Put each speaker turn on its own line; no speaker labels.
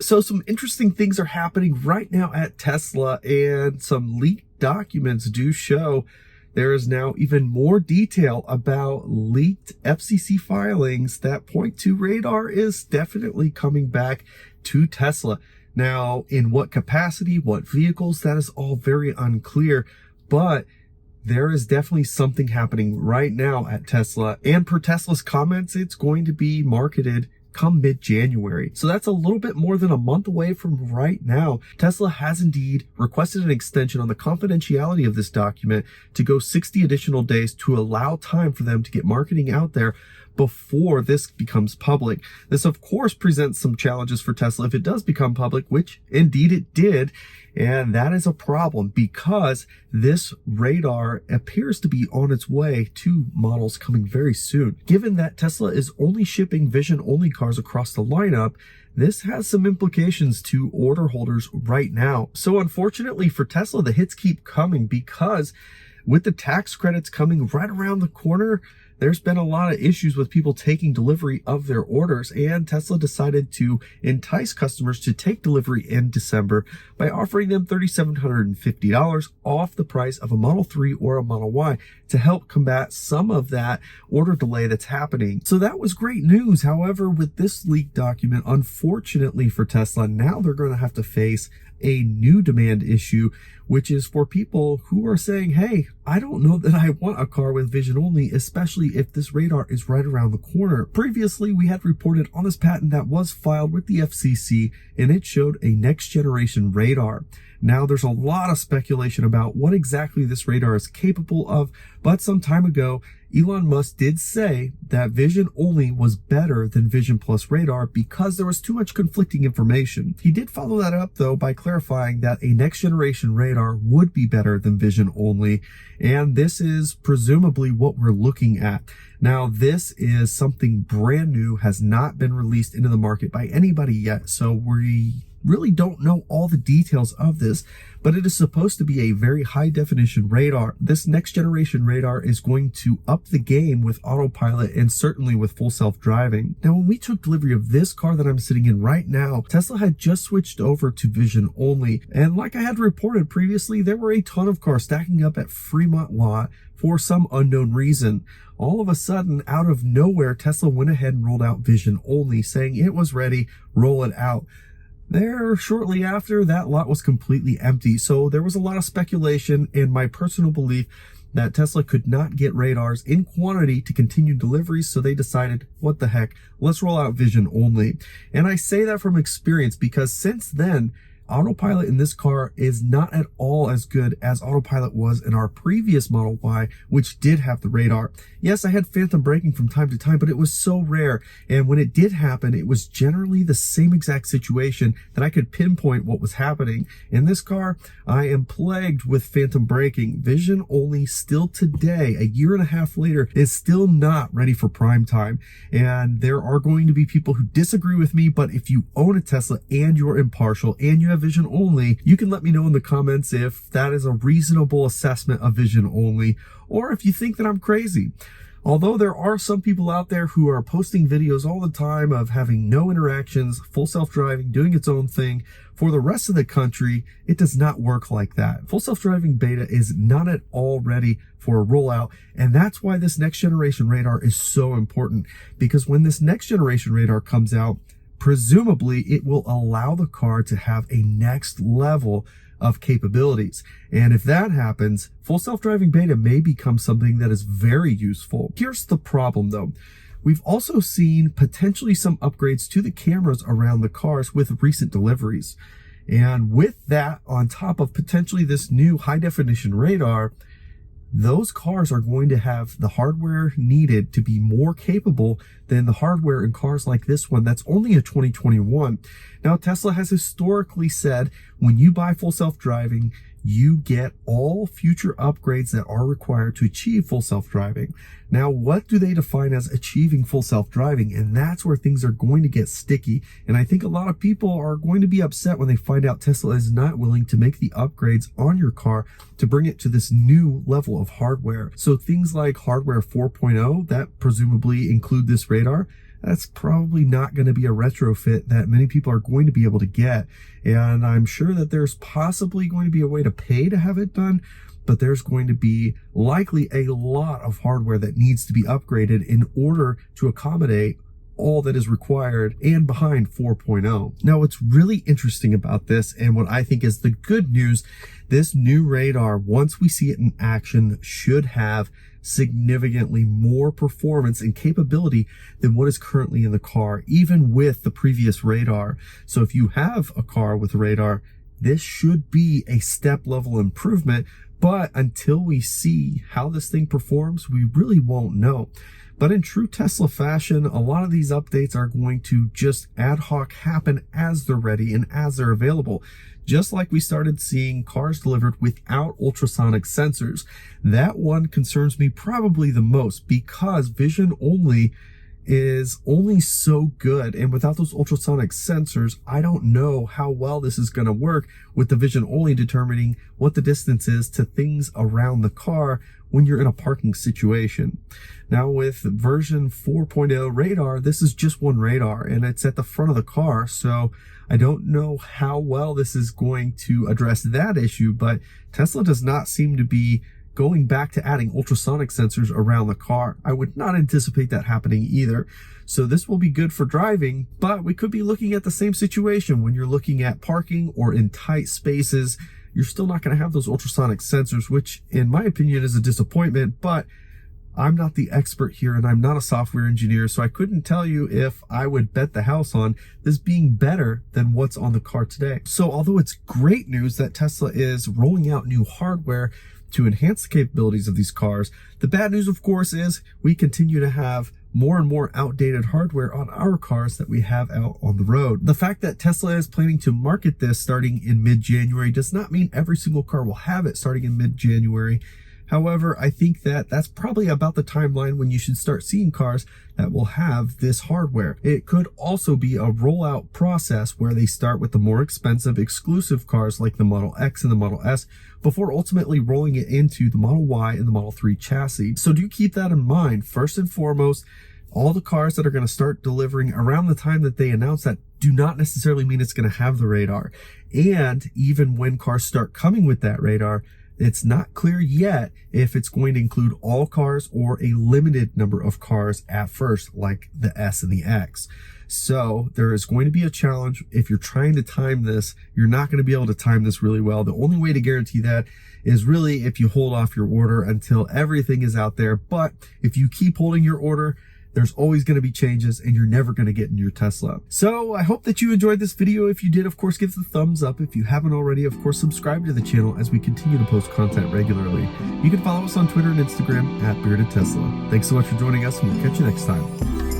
So some interesting things are happening right now at Tesla, and some leaked documents do show there is now even more detail about leaked FCC filings that point to radar is definitely coming back to Tesla. Now, in what capacity, what vehicles, that is all very unclear, but there is definitely something happening right now at Tesla. And per Tesla's comments, it's going to be marketed come mid-January. So that's a little bit more than a month away from right now. Tesla has indeed requested an extension on the confidentiality of this document to go 60 additional days to allow time for them to get marketing out there before this becomes public. This, of course, presents some challenges for Tesla if it does become public, which indeed it did. And that is a problem because this radar appears to be on its way to models coming very soon. Given that Tesla is only shipping vision-only cars across the lineup, this has some implications to order holders right now. So unfortunately for Tesla, the hits keep coming because with the tax credits coming right around the corner, there's been a lot of issues with people taking delivery of their orders, and Tesla decided to entice customers to take delivery in December by offering them $3,750 off the price of a Model 3 or a Model Y to help combat some of that order delay that's happening. So that was great news. However, with this leaked document, unfortunately for Tesla, now they're going to have to face a new demand issue, which is for people who are saying, hey, I don't know that I want a car with vision only, especially if this radar is right around the corner. Previously, we had reported on this patent that was filed with the FCC, and it showed a next generation radar. Now, there's a lot of speculation about what exactly this radar is capable of, but some time ago, Elon Musk did say that vision only was better than vision plus radar because there was too much conflicting information. He did follow that up though by clarifying that a next generation radar would be better than vision only. And this is presumably what we're looking at. Now, this is something brand new, has not been released into the market by anybody yet. So we really don't know all the details of this, but it is supposed to be a very high definition radar. This next generation radar is going to up the game with autopilot and certainly with full self-driving. Now, when we took delivery of this car that I'm sitting in right now, Tesla had just switched over to vision only. And like I had reported previously, there were a ton of cars stacking up at Fremont lot for some unknown reason. All of a sudden, out of nowhere, Tesla went ahead and rolled out vision only, saying it was ready, roll it out. There, shortly after, that lot was completely empty. So there was a lot of speculation and my personal belief that Tesla could not get radars in quantity to continue deliveries. So they decided, what the heck, let's roll out vision only. And I say that from experience because since then, autopilot in this car is not at all as good as autopilot was in our previous Model Y, which did have the radar. Yes, I had phantom braking from time to time, but it was so rare. And when it did happen, it was generally the same exact situation that I could pinpoint what was happening. In this car, I am plagued with phantom braking. Vision only still today, a year and a half later, is still not ready for prime time. And there are going to be people who disagree with me, but if you own a Tesla and you're impartial and you have vision only, you can let me know in the comments if that is a reasonable assessment of vision only, or if you think that I'm crazy. Although there are some people out there who are posting videos all the time of having no interactions, full self-driving, doing its own thing, for the rest of the country, it does not work like that. Full self-driving beta is not at all ready for a rollout, and that's why this next generation radar is so important, because when this next generation radar comes out, presumably it will allow the car to have a next level of capabilities. And if that happens, full self-driving beta may become something that is very useful. Here's the problem though. We've also seen potentially some upgrades to the cameras around the cars with recent deliveries. And with that, on top of potentially this new high definition radar, those cars are going to have the hardware needed to be more capable than the hardware in cars like this one that's only a 2021. Now, Tesla has historically said when you buy full self-driving, you get all future upgrades that are required to achieve full self-driving. Now, what do they define as achieving full self-driving? And that's where things are going to get sticky. And I think a lot of people are going to be upset when they find out Tesla is not willing to make the upgrades on your car to bring it to this new level of hardware. So things like hardware 4.0 that presumably include this radar, that's probably not going to be a retrofit that many people are going to be able to get. And I'm sure that there's possibly going to be a way to pay to have it done, but there's going to be likely a lot of hardware that needs to be upgraded in order to accommodate all that is required and behind 4.0. Now, what's really interesting about this, and what I think is the good news, this new radar, once we see it in action, should have significantly more performance and capability than what is currently in the car, even with the previous radar. So if you have a car with radar, this should be a step level improvement, but until we see how this thing performs, we really won't know. But in true Tesla fashion, a lot of these updates are going to just ad hoc happen as they're ready and as they're available. Just like we started seeing cars delivered without ultrasonic sensors. That one concerns me probably the most, because vision only is only so good, and without those ultrasonic sensors, I don't know how well this is going to work with the vision only determining what the distance is to things around the car when you're in a parking situation. Now with version 4.0 radar, this is just one radar and it's at the front of the car, so I don't know how well this is going to address that issue, but Tesla does not seem to be going back to adding ultrasonic sensors around the car. I would not anticipate that happening either. So this will be good for driving, but we could be looking at the same situation when you're looking at parking or in tight spaces. You're still not going to have those ultrasonic sensors, which in my opinion is a disappointment, but I'm not the expert here and I'm not a software engineer, so I couldn't tell you if I would bet the house on this being better than what's on the car today. So although it's great news that Tesla is rolling out new hardware to enhance the capabilities of these cars, the bad news, of course, is we continue to have more and more outdated hardware on our cars that we have out on the road. The fact that Tesla is planning to market this starting in mid-January does not mean every single car will have it starting in mid-January. However, I think that that's probably about the timeline when you should start seeing cars that will have this hardware. It could also be a rollout process where they start with the more expensive exclusive cars like the Model X and the Model S before ultimately rolling it into the Model Y and the Model 3 chassis. So do keep that in mind. First and foremost, all the cars that are going to start delivering around the time that they announce that do not necessarily mean it's going to have the radar. And even when cars start coming with that radar, it's not clear yet if it's going to include all cars or a limited number of cars at first, like the S and the X. So there is going to be a challenge. If you're trying to time this, you're not going to be able to time this really well. The only way to guarantee that is really if you hold off your order until everything is out there. But if you keep holding your order, there's always going to be changes and you're never going to get in your Tesla. So I hope that you enjoyed this video. If you did, of course, give it a thumbs up. If you haven't already, of course, subscribe to the channel as we continue to post content regularly. You can follow us on Twitter and Instagram @BeardedTesla. Thanks so much for joining us, and we'll catch you next time.